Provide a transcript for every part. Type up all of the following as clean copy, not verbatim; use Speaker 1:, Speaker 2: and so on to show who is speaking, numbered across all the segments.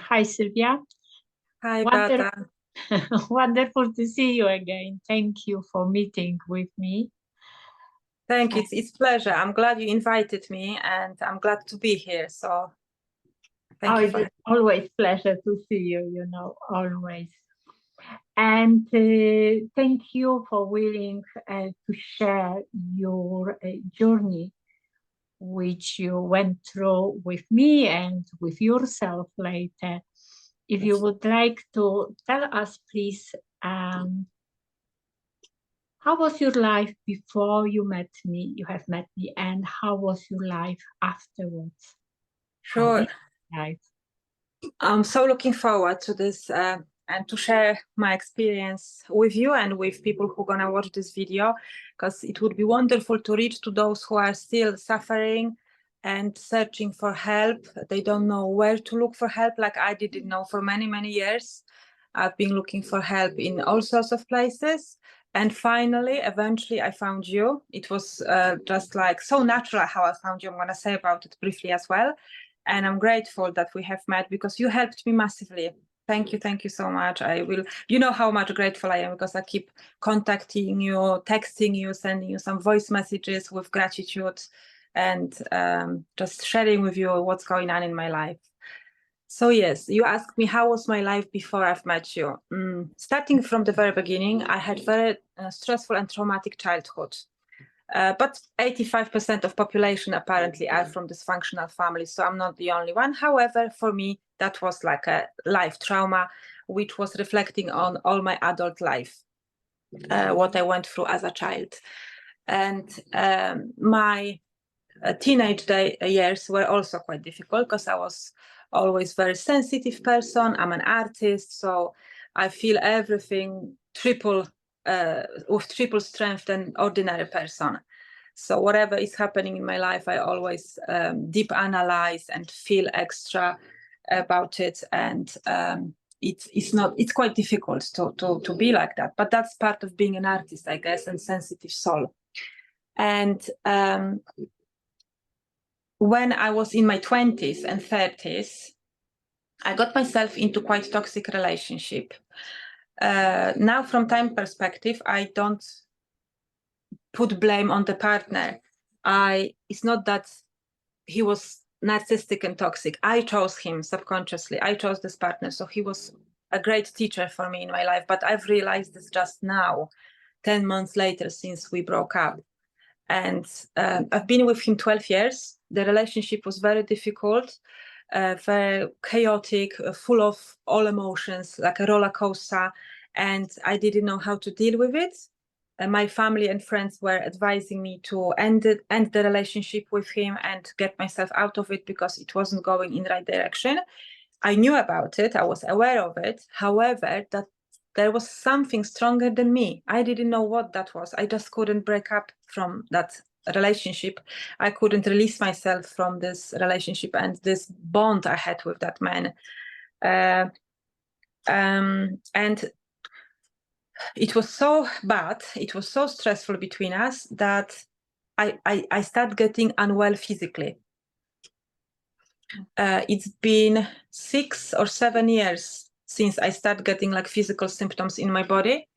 Speaker 1: Hi, Sylvia.
Speaker 2: Hi,
Speaker 1: Wonder
Speaker 2: Beata.
Speaker 1: Wonderful to see you again. Thank you for meeting with me.
Speaker 2: Thank you. It's pleasure. I'm glad you invited me, and I'm glad to be here. So thank you for
Speaker 1: It's always pleasure to see you, always. And thank you for willing to share your journey, which you went through with me and with yourself later. If you would like to tell us, please, how was your life before you met me? You have met me, and how was your life afterwards? How
Speaker 2: Sure.
Speaker 1: is life?
Speaker 2: I'm so looking forward to this and to share my experience with you and with people who are gonna watch this video, because it would be wonderful to reach to those who are still suffering and searching for help. They don't know where to look for help, like I didn't know for many, many years. I've been looking for help in all sorts of places. And finally, eventually, I found you. It was just like so natural how I found you. I'm going to say about it briefly as well. And I'm grateful that we have met because you helped me massively. Thank you so much. I will, you know how much grateful I am because I keep contacting you, texting you, sending you some voice messages with gratitude and just sharing with you what's going on in my life. So yes, you asked me how was my life before I've met you. Starting from the very beginning, I had very stressful and traumatic childhood. But 85% of population apparently are from dysfunctional families, so I'm not the only one. However, for me, that was like a life trauma, which was reflecting on all my adult life, what I went through as a child. And my teenage years were also quite difficult because I was always very sensitive person. I'm an artist, so I feel everything with triple strength than ordinary person. So whatever is happening in my life, I always deep analyze and feel extra about it. And it's quite difficult to be like that. But that's part of being an artist, I guess, and sensitive soul. And when I was in my 20s and 30s, I got myself into quite toxic relationship. Now, from time perspective, I don't put blame on the partner. It's not that he was narcissistic and toxic. I chose him subconsciously. I chose this partner. So he was a great teacher for me in my life. But I've realized this just now, 10 months later, since we broke up. And I've been with him 12 years. The relationship was very difficult, very chaotic, full of all emotions, like a roller coaster. And I didn't know how to deal with it. My family and friends were advising me to end the relationship with him and get myself out of it because it wasn't going in the right direction. I knew about it. I was aware of it. However, that there was something stronger than me. I didn't know what that was. I just couldn't break up from that relationship. I couldn't release myself from this relationship and this bond I had with that man. And it was so bad, it was so stressful between us that I started getting unwell physically. It's been 6 or 7 years since I started getting like physical symptoms in my body.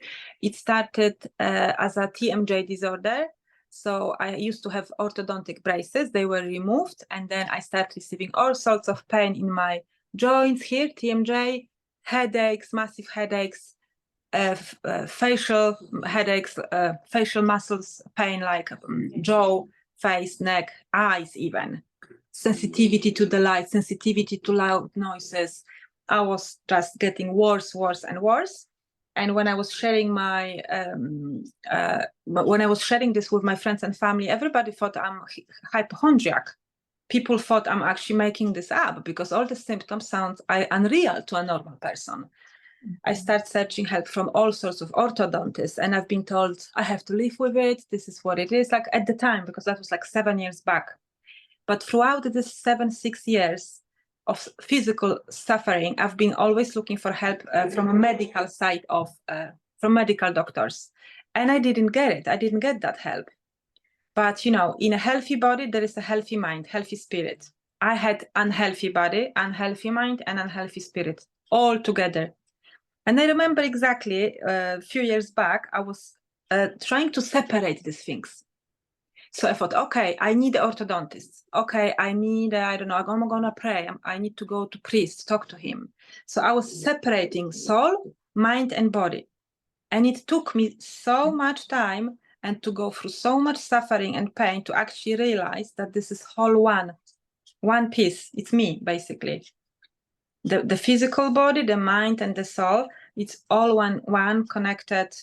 Speaker 2: It started as a TMJ disorder. So I used to have orthodontic braces. They were removed. And then I started receiving all sorts of pain in my joints here, TMJ, headaches, massive headaches, facial headaches, facial muscles pain like jaw, face, neck, eyes even. Sensitivity to the light, sensitivity to loud noises. I was just getting worse and worse. And when I was sharing when I was sharing this with my friends and family, everybody thought I'm hypochondriac. People thought I'm actually making this up because all the symptoms sound unreal to a normal person. I start searching help from all sorts of orthodontists, and I've been told I have to live with it. This is what it is. Like at the time, because that was like 7 years back. But throughout this 6 years of physical suffering, I've been always looking for help from a medical side from medical doctors. And I didn't get it. I didn't get that help. But, in a healthy body, there is a healthy mind, healthy spirit. I had unhealthy body, unhealthy mind, and unhealthy spirit all together. And I remember exactly a few years back, I was trying to separate these things. So I thought, okay, I need an orthodontist. Okay, I need, I don't know, I'm gonna pray. I need to go to priest, talk to him. So I was separating soul, mind, and body. And it took me so much time and to go through so much suffering and pain to actually realize that this is whole one piece. It's me, basically. The physical body, the mind, and the soul, it's all one connected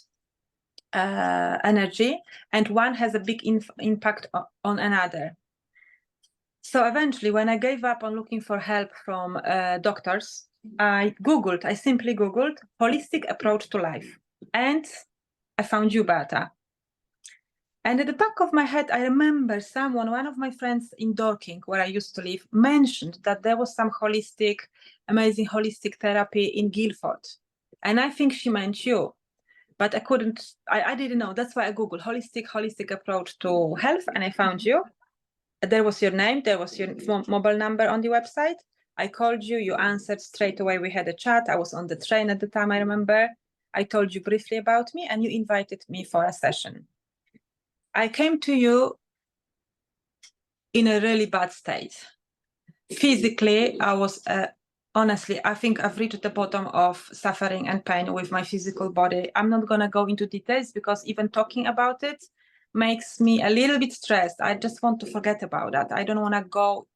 Speaker 2: energy, and one has a big impact on another. So eventually, when I gave up on looking for help from doctors, I simply Googled holistic approach to life. And I found you, Beata. And at the back of my head, I remember one of my friends in Dorking, where I used to live, mentioned that there was some amazing holistic therapy in Guildford. And I think she meant you. But I didn't know. That's why I Googled holistic approach to health, and I found you. There was your name, there was your mobile number on the website. I called you, you answered straight away. We had a chat. I was on the train at the time, I remember. I told you briefly about me, and you invited me for a session. I came to you in a really bad state. Physically, I was honestly, I think I've reached the bottom of suffering and pain with my physical body. I'm not going to go into details because even talking about it makes me a little bit stressed. I just want to forget about that. I don't want to go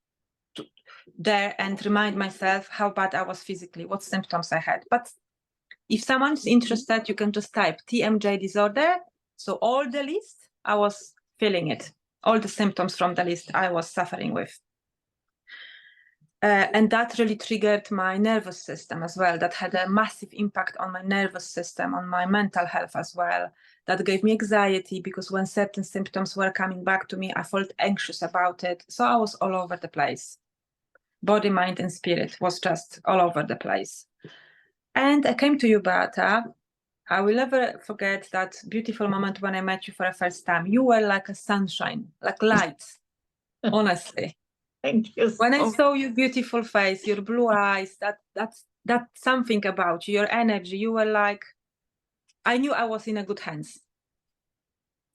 Speaker 2: there and remind myself how bad I was physically, what symptoms I had. But if someone's interested, you can just type TMJ disorder. So all the list, I was feeling it. All the symptoms from the list I was suffering with. And that really triggered my nervous system as well. That had a massive impact on my nervous system, on my mental health as well. That gave me anxiety because when certain symptoms were coming back to me, I felt anxious about it. So I was all over the place. Body, mind, and spirit was just all over the place. And I came to you, Beata. I will never forget that beautiful moment when I met you for the first time. You were like a sunshine, like light, honestly.
Speaker 1: Thank you.
Speaker 2: When I saw your beautiful face, your blue eyes, that's something about you, your energy. You were like, I knew I was in a good hands.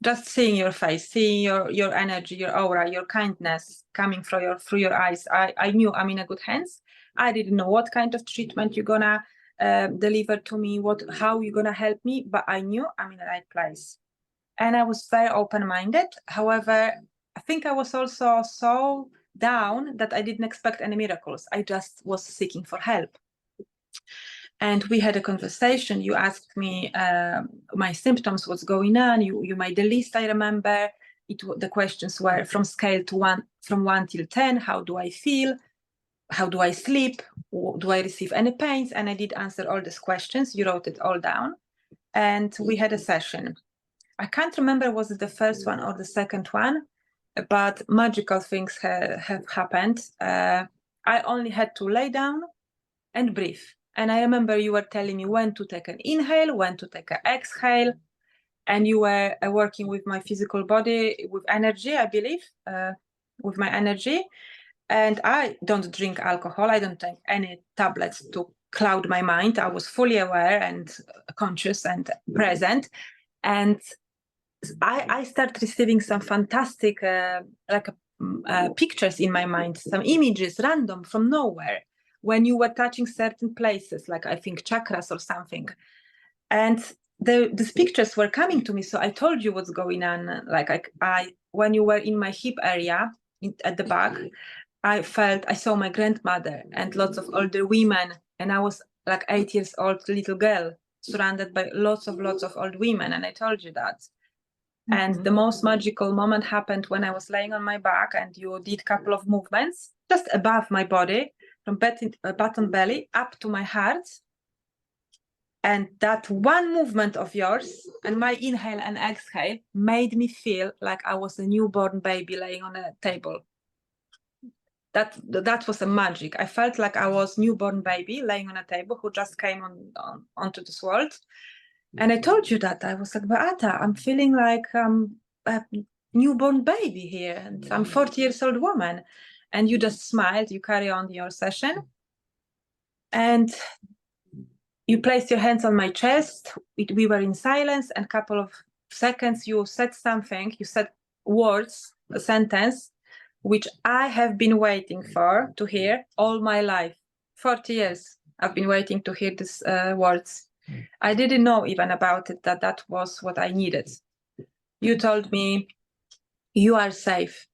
Speaker 2: Just seeing your face, seeing your energy, your aura, your kindness coming through your eyes, I knew I'm in a good hands. I didn't know what kind of treatment you're gonna deliver to me, how you're gonna help me, but I knew I'm in the right place. And I was very open-minded. However, I think I was also so down that I didn't expect any miracles. I just was seeking for help. And we had a conversation. You asked me my symptoms, what's going on. You made the list, I remember. The questions were from scale to 1, from 1 till 10. How do I feel? How do I sleep? Do I receive any pains? And I did answer all these questions. You wrote it all down. And we had a session. I can't remember was it the first one or the second one, but magical things have happened. I only had to lay down and breathe. And I remember you were telling me when to take an inhale, when to take an exhale. And you were working with my physical body, with energy, I believe, with my energy. And I don't drink alcohol. I don't take any tablets to cloud my mind. I was fully aware and conscious and present. And I start receiving some fantastic pictures in my mind, some images random from nowhere when you were touching certain places, like I think chakras or something. And these pictures were coming to me. So I told you what's going on. Like I when you were in my hip area at the back, I saw my grandmother and lots of older women. And I was like 8 years old little girl surrounded by lots of old women. And I told you that. And the most magical moment happened when I was laying on my back and you did a couple of movements just above my body, from bottom belly up to my heart. And that one movement of yours and my inhale and exhale made me feel like I was a newborn baby laying on a table. That was a magic. I felt like I was newborn baby laying on a table who just came onto this world. And I told you that. I was like, Beata, I'm feeling like a newborn baby here. And I'm 40 years old woman. and you just smiled, you carry on your session, and you placed your hands on my chest. We were in silence, and a couple of seconds you said something, you said words, a sentence, which I have been waiting for to hear all my life. 40 years I've been waiting to hear these words. I didn't know even about it, that was what I needed. You told me, you are safe.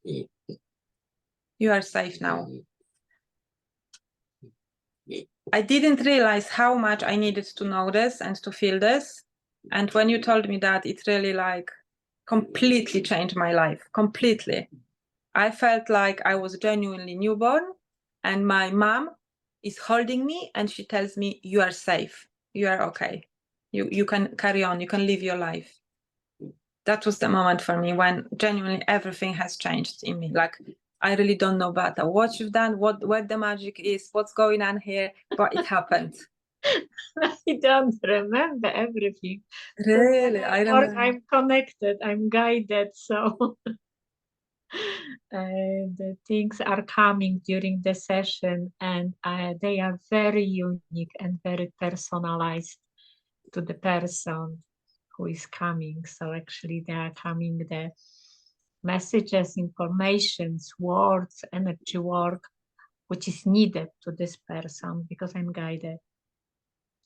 Speaker 2: You are safe now. I didn't realize how much I needed to know this and to feel this. And when you told me that, it really like completely changed my life, completely. I felt like I was genuinely newborn, and my mom is holding me and she tells me, you are safe, you are okay. You can carry on, you can live your life. That was the moment for me when genuinely everything has changed in me. Like, I really don't know, Beata, what you've done, what the magic is, what's going on here, but it happened.
Speaker 1: I don't remember everything.
Speaker 2: Really, I remember.
Speaker 1: I'm connected, I'm guided, so the things are coming during the session, and they are very unique and very personalized to the person who is coming. So actually they are coming the messages, informations, words, energy work, which is needed to this person because I'm guided.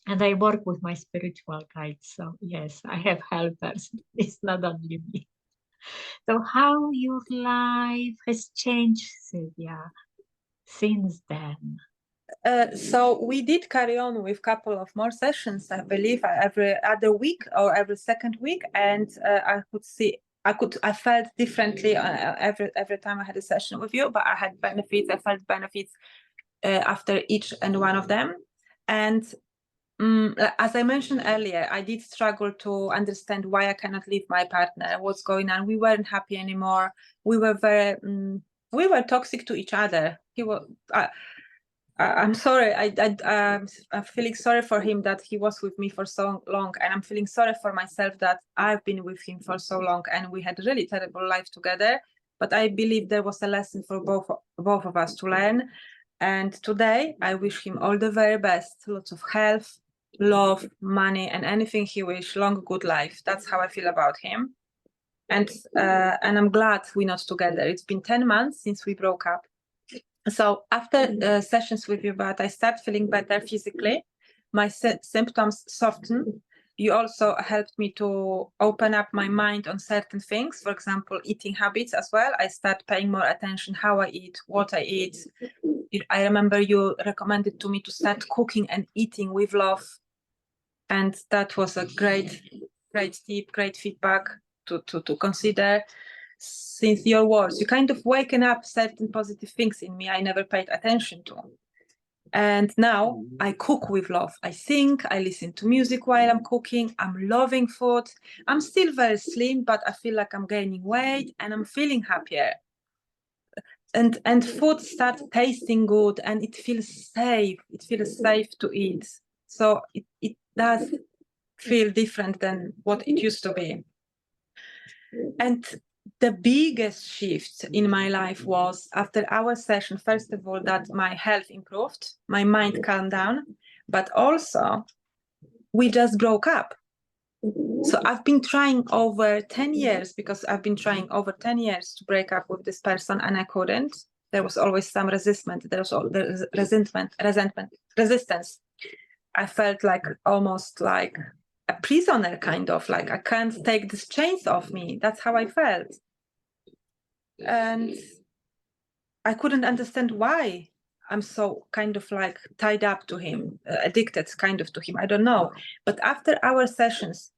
Speaker 1: And I work with my spiritual guides. So yes, I have helpers. It's not only me. So how your life has changed, Sylvia, since then?
Speaker 2: So we did carry on with a couple of more sessions, I believe, every other week or every second week, and I felt differently every time I had a session with you, but I had benefits. I felt benefits after each and one of them, and as I mentioned earlier, I did struggle to understand why I cannot leave my partner. What's going on? We weren't happy anymore. We were we were toxic to each other. He was. I'm sorry. I'm feeling sorry for him that he was with me for so long, and I'm feeling sorry for myself that I've been with him for so long, and we had a really terrible life together. But I believe there was a lesson for both of us to learn. And today, I wish him all the very best, lots of health, love, money, and anything he wish. Long, good life. That's how I feel about him. And I'm glad we're not together. It's been 10 months since we broke up. So after sessions with you, but I start feeling better physically. My symptoms soften. You also helped me to open up my mind on certain things. For example, eating habits as well. I start paying more attention how I eat, what I eat. I remember you recommended to me to start cooking and eating with love. And that was a great tip, great feedback to consider. Since your words, you kind of waken up certain positive things in me I never paid attention to. And now I cook with love. I sing, I listen to music while I'm cooking. I'm loving food. I'm still very slim, but I feel like I'm gaining weight and I'm feeling happier. And food starts tasting good and it feels safe. It feels safe to eat. So it does feel different than what it used to be. And the biggest shift in my life was after our session, first of all, that my health improved, my mind calmed down, but also we just broke up. So I've been trying over 10 years because I've been trying over 10 years to break up with this person and I couldn't. There was always some resistance. There was all the resistance. I felt like almost like a prisoner, kind of like I can't take these chains off me. That's how I felt. And I couldn't understand why I'm so kind of like tied up to him, addicted kind of to him. I don't know. But after our sessions,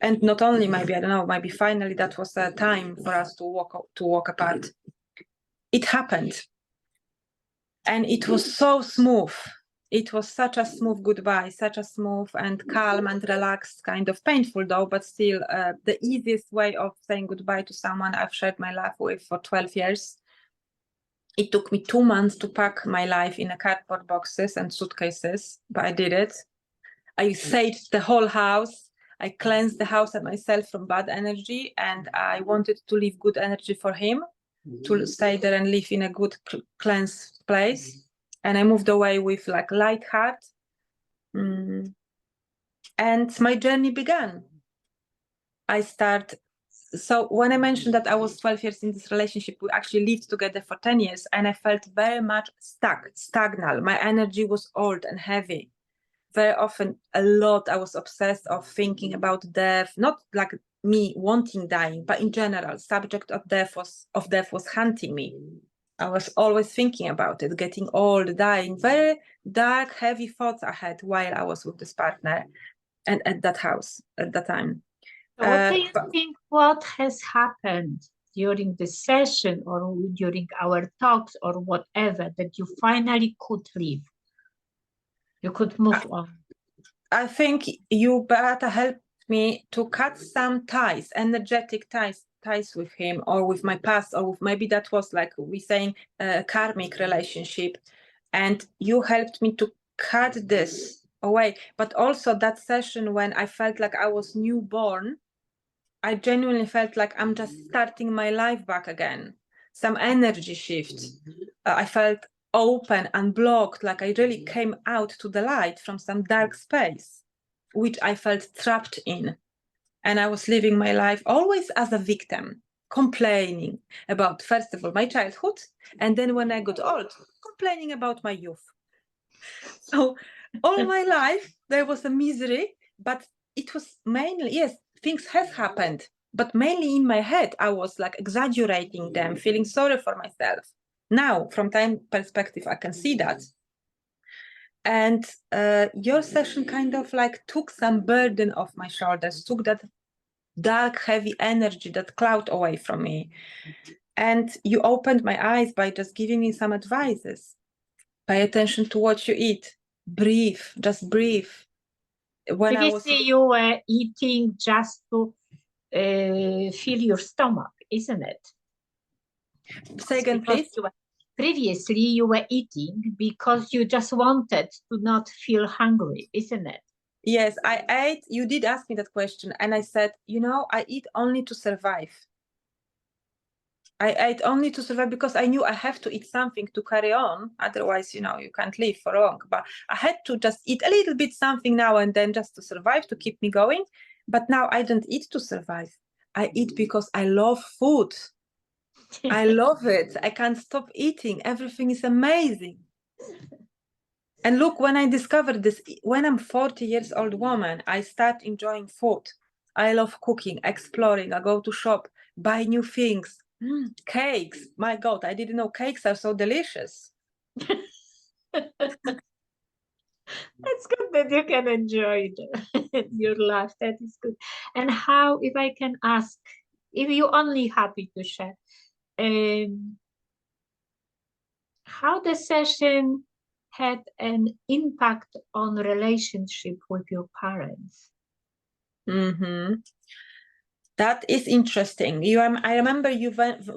Speaker 2: and not only maybe, I don't know, maybe finally that was a time for us to walk apart. It happened. And it was so smooth. It was such a smooth goodbye, such a smooth and calm and relaxed, kind of painful though, but still the easiest way of saying goodbye to someone I've shared my life with for 12 years. It took me 2 months to pack my life in a cardboard boxes and suitcases, but I did it. I saved the whole house. I cleansed the house and myself from bad energy, and I wanted to leave good energy for him. to stay there and live in a good cleansed place. And I moved away with like light heart. And my journey began. So when I mentioned that I was 12 years in this relationship, we actually lived together for 10 years, and I felt very much stagnant. My energy was old and heavy. Very often, a lot, I was obsessed of thinking about death, not like me wanting dying, but in general, subject of death was haunting me. I was always thinking about it, getting old, dying, very dark, heavy thoughts I had while I was with this partner and at that house at that time.
Speaker 1: So what do you think, what has happened during the session or during our talks or whatever that you finally could leave? You could move on.
Speaker 2: I think you, Beata, helped me to cut some ties, energetic ties with him or with my past, or with, maybe that was like we saying a karmic relationship. And you helped me to cut this away. But also that session when I felt like I was newborn, I genuinely felt like I'm just starting my life back again. Some energy shift. I felt open, unblocked, like I really came out to the light from some dark space, which I felt trapped in. And I was living my life always as a victim, complaining about, first of all, my childhood, and then when I got old, complaining about my youth. So all my life, there was a misery, but it was mainly, yes, things have happened, but mainly in my head, I was like exaggerating them, feeling sorry for myself. Now, from time perspective, I can see that. And your session kind of like took some burden off my shoulders, took that dark, heavy energy, that cloud away from me. And you opened my eyes by just giving me some advices. Pay attention to what you eat. Breathe, just breathe. When
Speaker 1: Previously, you were eating just to fill your stomach, isn't it?
Speaker 2: Say again, please.
Speaker 1: Previously, you were eating because you just wanted to not feel hungry, isn't it?
Speaker 2: Yes, I ate. You did ask me that question, and I said, I eat only to survive. I ate only to survive because I knew I have to eat something to carry on. Otherwise, you can't live for long. But I had to just eat a little bit something now and then just to survive, to keep me going. But now I don't eat to survive. I eat because I love food. I love it. I can't stop eating. Everything is amazing. And look, when I discovered this, when I'm 40 years old woman, I start enjoying food. I love cooking, exploring. I go to shop, buy new things. Cakes. My God, I didn't know cakes are so delicious.
Speaker 1: That's good that you can enjoy your life. That is good. And how, if I can ask, if you're only happy to share, how the session had an impact on relationship with your parents?
Speaker 2: That is interesting. I remember you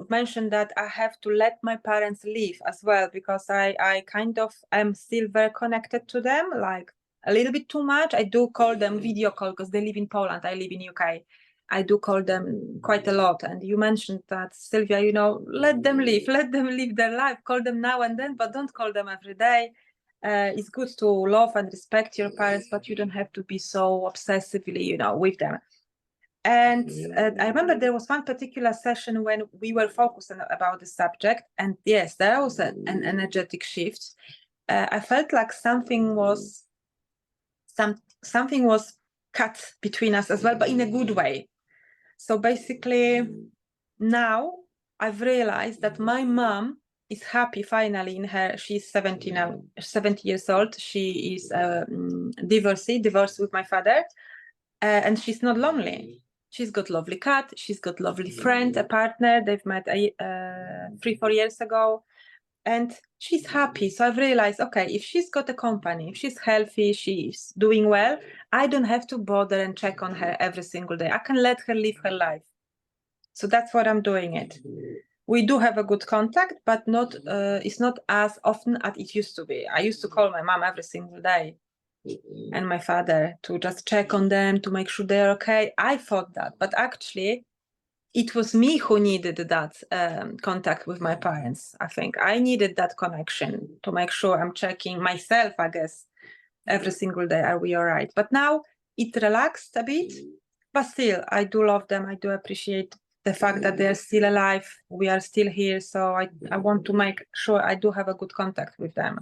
Speaker 2: mentioned that I have to let my parents leave as well, because I kind of am still very connected to them, like a little bit too much. I do call them video call because they live in Poland. I live in UK. I do call them quite a lot. And you mentioned that, Sylvia, let them live their life. Call them now and then, but don't call them every day. It's good to love and respect your parents, but you don't have to be so obsessively, with them. And I remember there was one particular session when we were focused about the subject, and yes, there was an energetic shift. I felt like something was cut between us as well, but in a good way. So basically, now I've realized that my mom is happy finally she's 70 now, 70 years old. She is divorced with my father, and she's not lonely. She's got lovely cat. She's got lovely friend, a partner. They've met 3-4 years ago, and she's happy. So I've realized, okay, if she's got a company, if she's healthy, she's doing well, I don't have to bother and check on her every single day. I can let her live her life. So that's what I'm doing it. We do have a good contact, but not it's not as often as it used to be. I used to call my mom every single day and my father to just check on them, to make sure they're okay. I thought that, but actually it was me who needed that contact with my parents. I think I needed that connection to make sure I'm checking myself, I guess, every single day, are we all right? But now it relaxed a bit, but still, I do love them. I do appreciate the fact that they're still alive. We are still here. So I want to make sure I do have a good contact with them.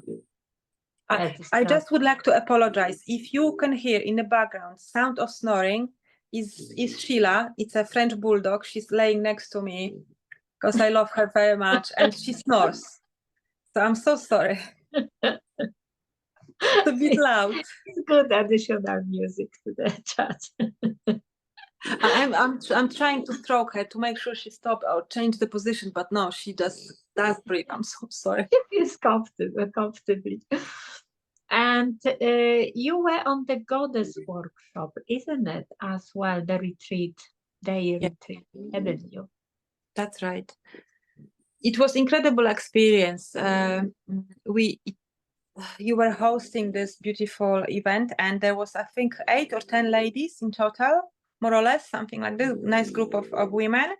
Speaker 2: I just would like to apologize. If you can hear in the background sound of snoring, is Sheila. It's a French bulldog. She's laying next to me because I love her very much, and she snores. So I'm so sorry. It's a bit loud.
Speaker 1: It's good additional music to the chat.
Speaker 2: I'm trying to stroke her to make sure she stops or change the position, but no, she just does breathe. I'm so sorry.
Speaker 1: It is comfortably. And you were on the goddess workshop, isn't it, as well, the retreat, retreat, hadn't you?
Speaker 2: That's right. It was incredible experience. You were hosting this beautiful event, and there was, I think, 8 or 10 ladies in total, more or less, something like this. Nice group of women.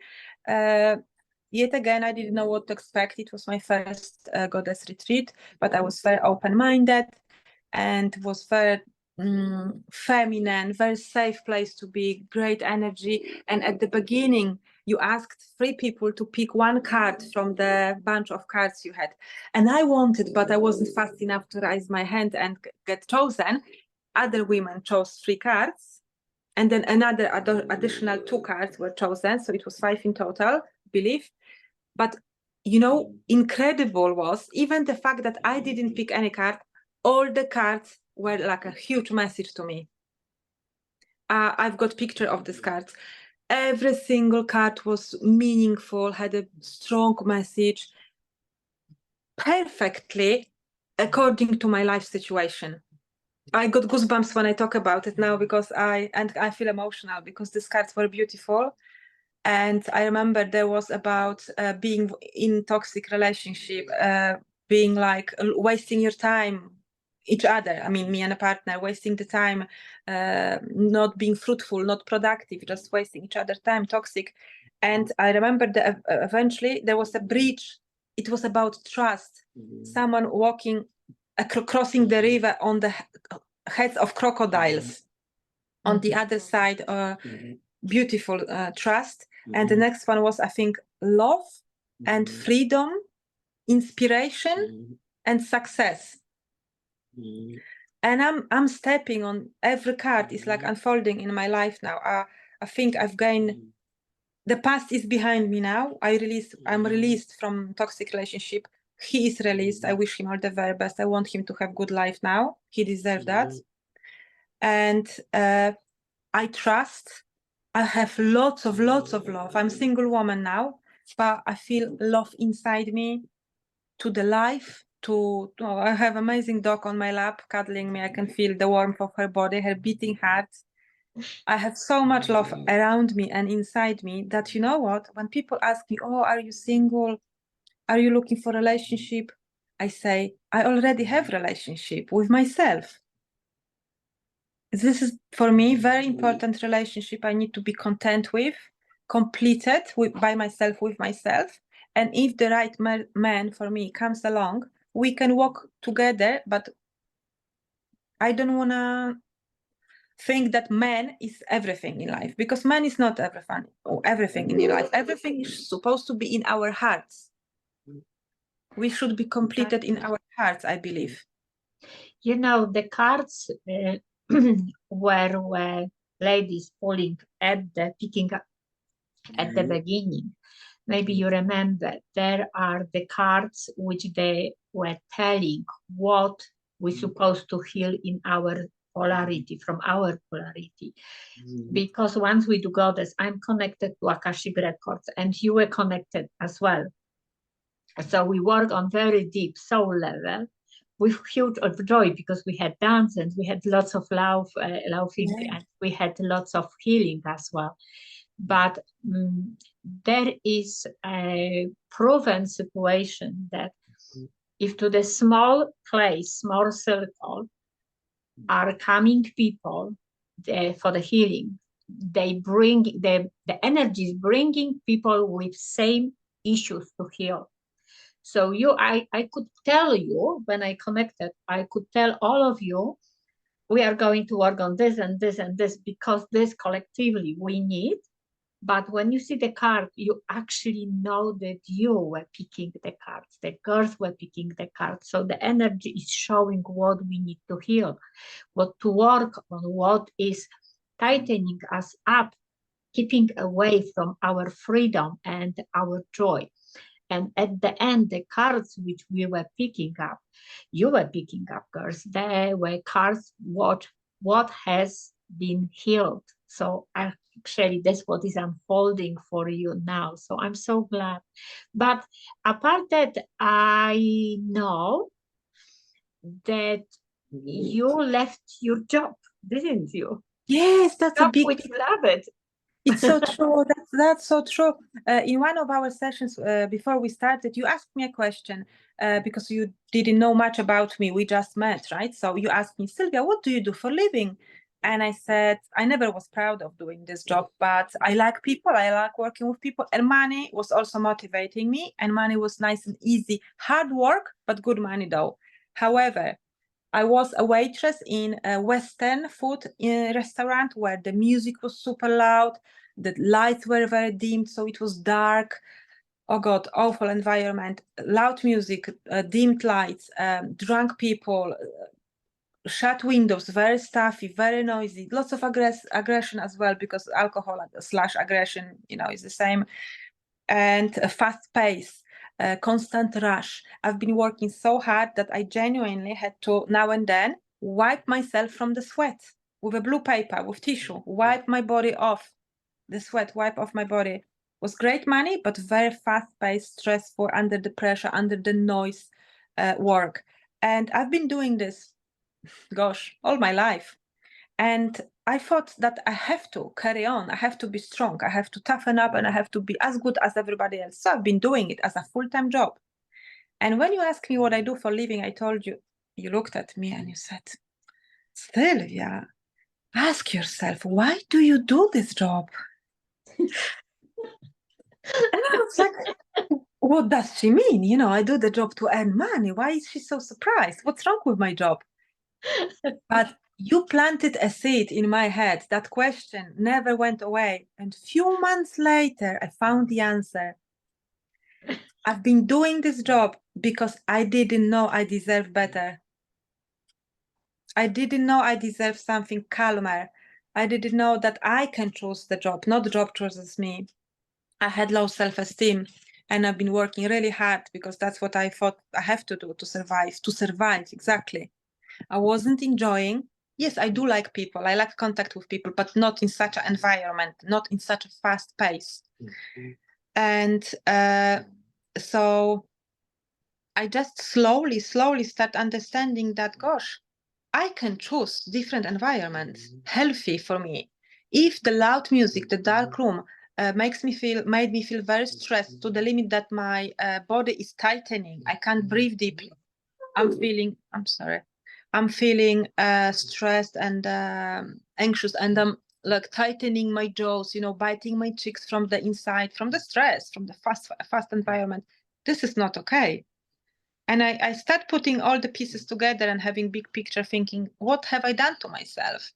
Speaker 2: Yet again, I didn't know what to expect. It was my first goddess retreat, but I was very open-minded and was very feminine, very safe place to be, great energy. And at the beginning, you asked 3 people to pick one card from the bunch of cards you had. And I wanted, but I wasn't fast enough to raise my hand and get chosen. Other women chose 3 cards. And then another additional 2 cards were chosen. So it was 5 in total, I believe. But, incredible was even the fact that I didn't pick any card. All the cards were like a huge message to me. I've got picture of these cards. Every single card was meaningful, had a strong message, perfectly according to my life situation. I got goosebumps when I talk about it now because I feel emotional because these cards were beautiful. And I remember there was about being in toxic relationship, being like wasting your time, each other. I mean, me and a partner wasting the time, not being fruitful, not productive, just wasting each other time, toxic. And I remember that eventually there was a breach. It was about trust. Someone walking, crossing the river on the heads of crocodiles. On the other side, beautiful trust. And the next one was, I think, love and freedom, inspiration and success. And I'm stepping on every card. It's like unfolding in my life now. I think I've gained, the past is behind me now. I'm released from toxic relationship. He is released. I wish him all the very best. I want him to have good life now. He deserves that. And I trust. I have lots of love. I'm a single woman now, but I feel love inside me to the life. I have amazing dog on my lap cuddling me. I can feel the warmth of her body, her beating heart. I have so much love around me and inside me that, you know what, when people ask me, oh, are you single? Are you looking for a relationship? I say, I already have a relationship with myself. This is, for me, very important relationship I need to be content with, completed by myself, with myself. And if the right man for me comes along, we can walk together, but I don't want to think that man is everything in life, because man is not everything in your life. Everything is supposed to be in our hearts. We should be completed in our hearts, I believe.
Speaker 1: You know, the cards were ladies pulling picking up at the beginning. Maybe you remember there are the cards which they were telling what we're supposed to heal in our polarity, from our polarity. Because once we do goddess, I'm connected to Akashic records and you were connected as well. So we work on very deep soul level with huge joy because we had dance and we had lots of laughing and we had lots of healing as well. But there is a proven situation that if to the small place, small circle are coming people for the healing, they bring the energy is bringing people with same issues to heal. So I could tell you when I connected, I could tell all of you, we are going to work on this and this and this because this collectively we need. But when you see the card, you actually know that you were picking the cards, the girls were picking the cards. So the energy is showing what we need to heal, what to work on, what is tightening us up, keeping away from our freedom and our joy. And at the end, the cards which we were picking up, you were picking up, girls, they were cards what has been healed. So actually, that's what is unfolding for you now. So I'm so glad. But apart that, I know that you left your job, didn't you?
Speaker 2: Yes, that's a
Speaker 1: Job
Speaker 2: big.
Speaker 1: which you love it.
Speaker 2: It's so true. That's so true. In one of our sessions before we started, you asked me a question because you didn't know much about me. We just met, right? So you asked me, Sylvia, what do you do for a living? And I said, I never was proud of doing this job, but I like people. I like working with people. And money was also motivating me. And money was nice and easy. Hard work, but good money though. However, I was a waitress in a Western food restaurant where the music was super loud, the lights were very dim, so it was dark. Oh God, awful environment, loud music, dimmed lights, drunk people, shut windows, very stuffy, very noisy, lots of aggression as well, because alcohol slash aggression, is the same, and a fast pace. Constant rush. I've been working so hard that I genuinely had to now and then wipe myself from the sweat with a blue paper, with tissue, wipe my body off, the sweat, wipe off my body. Was great money, but very fast paced, stressful, under the pressure, under the noise work. And I've been doing this, gosh, all my life. And I thought that I have to carry on. I have to be strong. I have to toughen up and I have to be as good as everybody else. So I've been doing it as a full-time job. And when you asked me what I do for a living, I told you, you looked at me and you said, Sylvia, ask yourself, why do you do this job? And I was like, what does she mean? I do the job to earn money. Why is she so surprised? What's wrong with my job? But you planted a seed in my head. That question never went away. And few months later, I found the answer. I've been doing this job because I didn't know I deserve better. I didn't know I deserve something calmer. I didn't know that I can choose the job, not the job chooses me. I had low self-esteem and I've been working really hard because that's what I thought I have to do to survive, exactly. I wasn't enjoying. Yes, I do like people. I like contact with people, but not in such an environment, not in such a fast pace. And so I just slowly start understanding that, gosh, I can choose different environments, healthy for me. If the loud music, the dark room made me feel very stressed to the limit that my body is tightening. I can't breathe deeply. I'm feeling stressed and anxious, and I'm like tightening my jaws, biting my cheeks from the inside, from the stress, from the fast environment. This is not okay. And I start putting all the pieces together and having big picture thinking, what have I done to myself?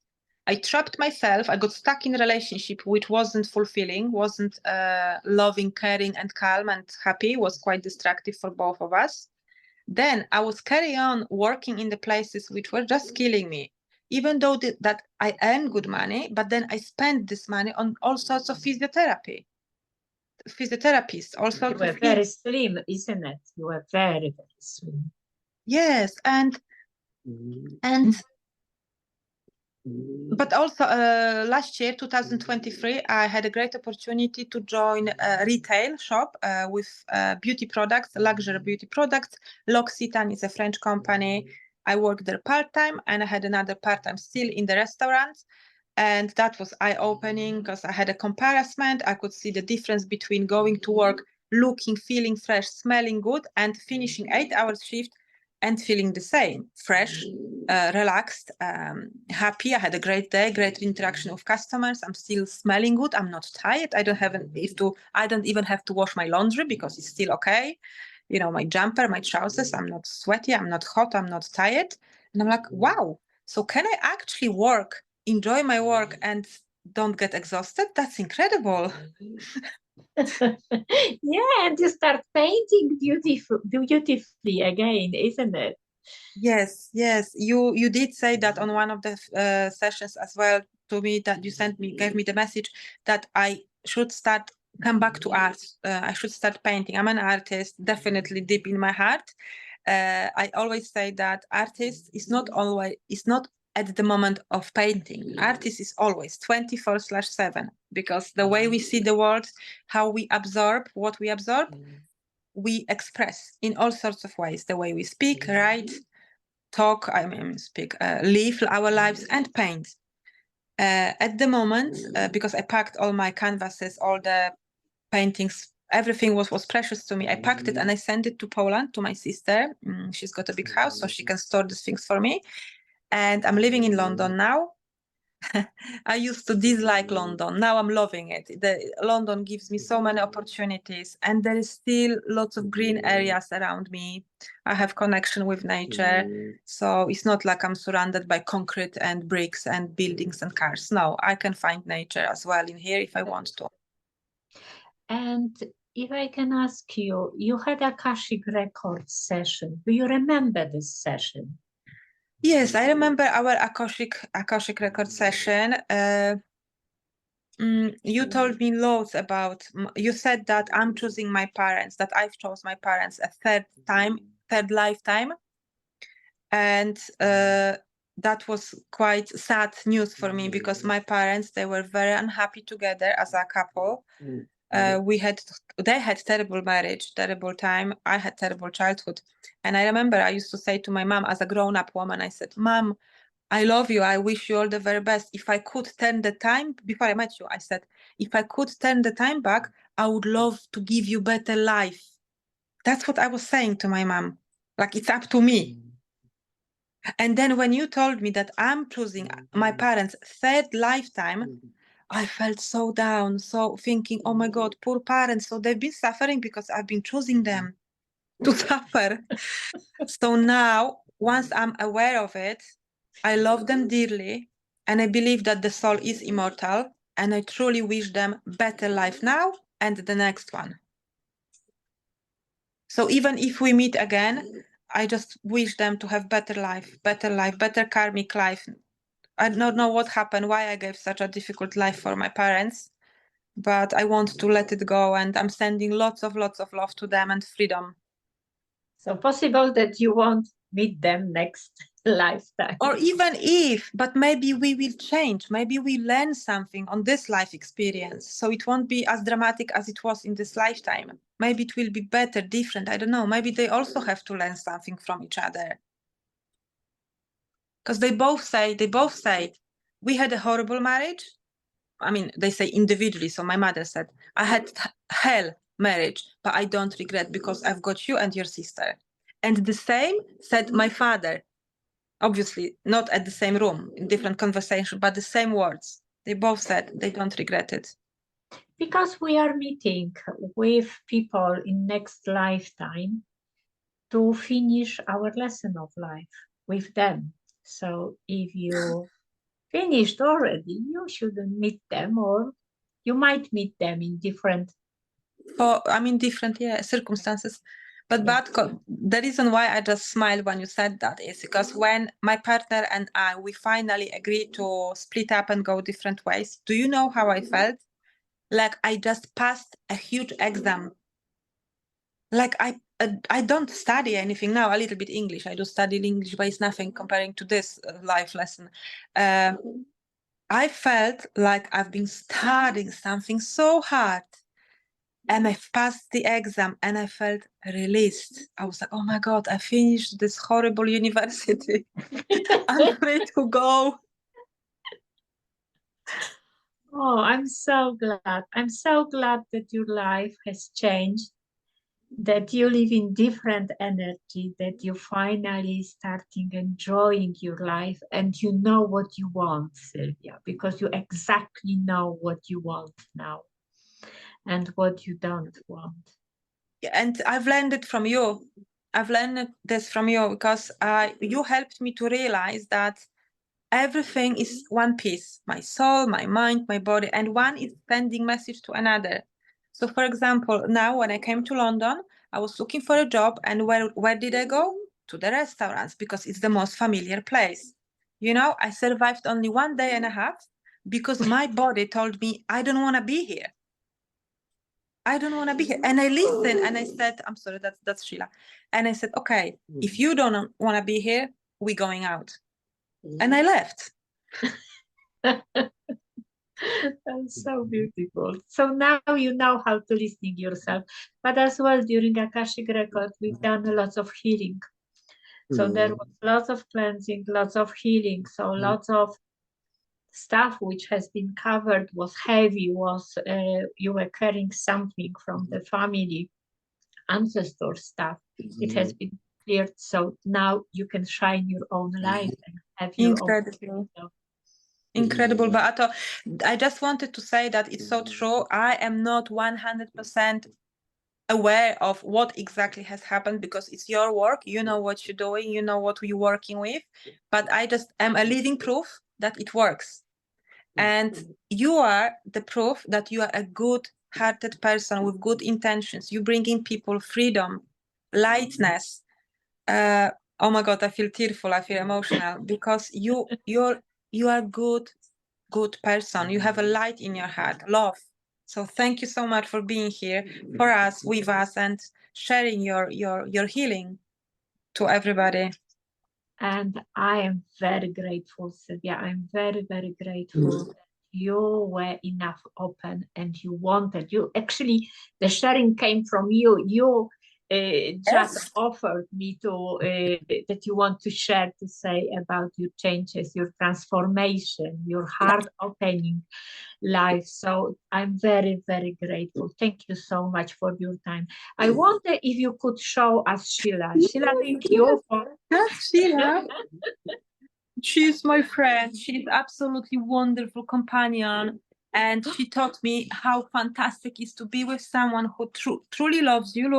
Speaker 2: I trapped myself. I got stuck in a relationship which wasn't fulfilling, wasn't loving, caring, and calm and happy, was quite destructive for both of us. Then I was carry on working in the places which were just killing me, even though that I earn good money, but then I spend this money on all sorts of physiotherapists, all sorts
Speaker 1: You were
Speaker 2: of
Speaker 1: very
Speaker 2: things.
Speaker 1: slim, isn't it? You were very, very slim.
Speaker 2: Yes, and but also last year, 2023, I had a great opportunity to join a retail shop with beauty products, luxury beauty products. L'Occitane is a French company. I worked there part-time and I had another part-time still in the restaurant. And that was eye-opening because I had a comparison. I could see the difference between going to work, looking, feeling fresh, smelling good, and finishing 8 hours shift and feeling the same, fresh, relaxed, happy. I had a great day, great interaction with customers. I'm still smelling good. I'm not tired. I don't even have to wash my laundry because it's still okay. You know, my jumper, my trousers, I'm not sweaty, I'm not hot, I'm not tired. And I'm like, wow, so can I actually work, enjoy my work and don't get exhausted? That's incredible.
Speaker 1: Yeah, and you start painting beautifully again, isn't it?
Speaker 2: Yes, yes. You did say that on one of the sessions as well to me, that you gave me the message that I should come back to art. I should start painting. I'm an artist, definitely deep in my heart. I always say that artist is not at the moment of painting. Artist is always 24/7, because the way we see the world, how we absorb what we absorb, we express in all sorts of ways. The way we speak, write, talk, live our lives and paint. At the moment, because I packed all my canvases, all the paintings, everything was precious to me. I packed it and I sent it to Poland to my sister. She's got a big house, so she can store these things for me. And I'm living in London now. I used to dislike London. Now I'm loving it. London gives me so many opportunities, and there is still lots of green areas around me. I have connection with nature, so it's not like I'm surrounded by concrete and bricks and buildings and cars. No, I can find nature as well in here if I want to.
Speaker 1: And if I can ask you, you had a Akashic record session. Do you remember this session?
Speaker 2: Yes, I remember our Akashic record session. You told me loads about. You said that I'm choosing my parents. That I've chose my parents a third lifetime, and that was quite sad news for me, because my parents, they were very unhappy together as a couple. They had terrible marriage, terrible time. I had terrible childhood, and I remember I used to say to my mom as a grown-up woman, I said, "Mom, I love you. I wish you all the very best. If I could turn the time," before I met you, I said, "If I could turn the time back, I would love to give you better life." That's what I was saying to my mom. Like, it's up to me. And then when you told me that I'm choosing my parents' third lifetime, I felt so down, so thinking, oh my God, poor parents. So they've been suffering because I've been choosing them to suffer. So now, once I'm aware of it, I love them dearly, and I believe that the soul is immortal, and I truly wish them better life now and the next one. So even if we meet again, I just wish them to have better life, better karmic life. I don't know what happened, why I gave such a difficult life for my parents, but I want to let it go, and I'm sending lots of love to them and freedom.
Speaker 1: So possible that you won't meet them next lifetime.
Speaker 2: Or even if, but maybe we will change. Maybe we learn something on this life experience. So it won't be as dramatic as it was in this lifetime. Maybe it will be better, different. I don't know. Maybe they also have to learn something from each other. Because they both say, we had a horrible marriage. I mean, they say individually. So my mother said, I had hell marriage, but I don't regret because I've got you and your sister. And the same said my father. Obviously, not at the same room, in different conversation, but the same words. They both said they don't regret it.
Speaker 1: Because we are meeting with people in next lifetime to finish our lesson of life with them. So if you finished already, you shouldn't meet them, or you might meet them in different.
Speaker 2: Different, circumstances. But the reason why I just smiled when you said that is because when my partner and we finally agreed to split up and go different ways, do you know how I felt? Like I just passed a huge exam. Like I don't study anything now, a little bit English. I do study English, but it's nothing comparing to this life lesson. I felt like I've been studying something so hard, and I passed the exam and I felt released. I was like, oh my God, I finished this horrible university. I'm free to go.
Speaker 1: Oh, I'm so glad. I'm so glad that your life has changed that you live in different energy, that you finally starting enjoying your life and you know what you want, Sylvia, because you exactly know what you want now and what you don't want.
Speaker 2: And I've learned it from you. I've learned this from you because you helped me to realize that everything is one piece, my soul, my mind, my body, and one is sending message to another. So for example, now when I came to London, I was looking for a job, and where did I go? To the restaurants, because it's the most familiar place. You know, I survived only 1 day and a half because my body told me I don't want to be here. I don't want to be here. And I listened and I said, I'm sorry, that's Sheila. And I said, okay, if you don't want to be here, we're going out. And I left.
Speaker 1: That's so beautiful. So now you know how to listen yourself. But as well, during Akashic Record, we've done lots of healing. So there was lots of cleansing, lots of healing. So lots of stuff which has been covered was heavy, was you were carrying something from the family, ancestor stuff. It has been cleared. So now you can shine your own light and have your own.
Speaker 2: Incredible. Incredible, Beata. I just wanted to say that it's so true. I am not 100% aware of what exactly has happened because it's your work. You know what you're doing, you know what you're working with. But I just am a living proof that it works. And you are the proof that you are a good-hearted person with good intentions. You bring in people freedom, lightness. Oh my God, I feel tearful. I feel emotional because you are good person. You have a light in your heart, love. So thank you so much for being here for us, with us, and sharing your healing to everybody.
Speaker 1: And I am very grateful, Sylvia. I'm very, very grateful that you were enough open and you wanted. You actually, the sharing came from you. You just
Speaker 2: Yes.
Speaker 1: offered me to that you want to share to say about your changes, your transformation, your heart opening life. So I'm very, very grateful. Thank you so much for your time. I wonder if you could show us Sheila. Sheila, thank you for.
Speaker 2: That's Sheila. She's my friend. She's absolutely wonderful companion. And she taught me how fantastic it is to be with someone who truly loves you.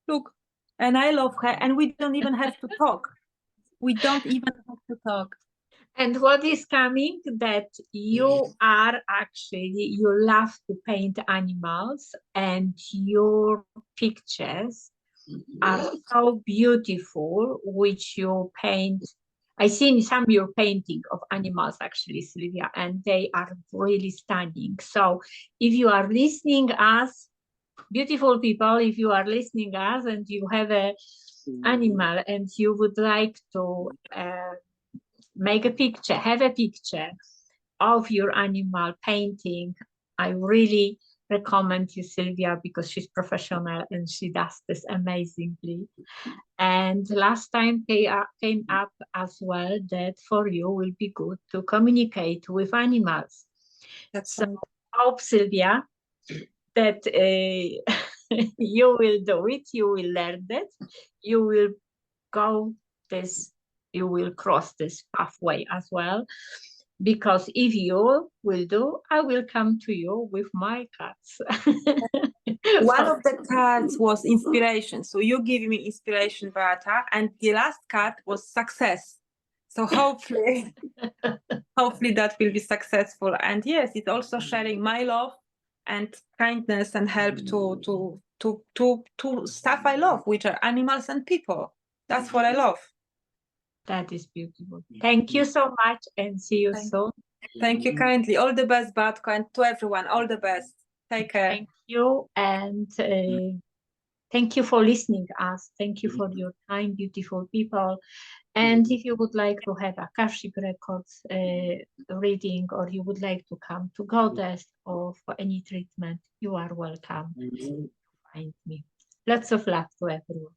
Speaker 2: Look. And I love her. And we don't even have to talk. We don't even have to talk.
Speaker 1: And what is coming that you are actually, you love to paint animals and your pictures are so beautiful, which you paint. I seen some of your painting of animals actually, Sylvia, and they are really stunning. So if you are listening us, beautiful people, if you are listening us and you have a animal and you would like to make a picture, have a picture of your animal painting, I really recommend you, Sylvia, because she's professional and she does this amazingly. And last time came up as well that for you will be good to communicate with animals.
Speaker 2: That's
Speaker 1: So
Speaker 2: right.
Speaker 1: hope, Sylvia, that you will do it, you will learn that, you will go this, you will cross this pathway as well. Because if you will do, I will come to you with my cats.
Speaker 2: One of the cards was inspiration. So you give me inspiration, Beata, and the last card was success. So hopefully that will be successful. And yes, it's also sharing my love and kindness and help to stuff I love, which are animals and people. That's what I love.
Speaker 1: That is beautiful. Thank you so much and see you soon.
Speaker 2: Thank you kindly. All the best, Batko, and to everyone, all the best. Take care.
Speaker 1: Thank you. And thank you for listening us. Thank you for your time, beautiful people. And if you would like to have Akashic Records reading, or you would like to come to Goddess or for any treatment, you are welcome to find me. Lots of love to everyone.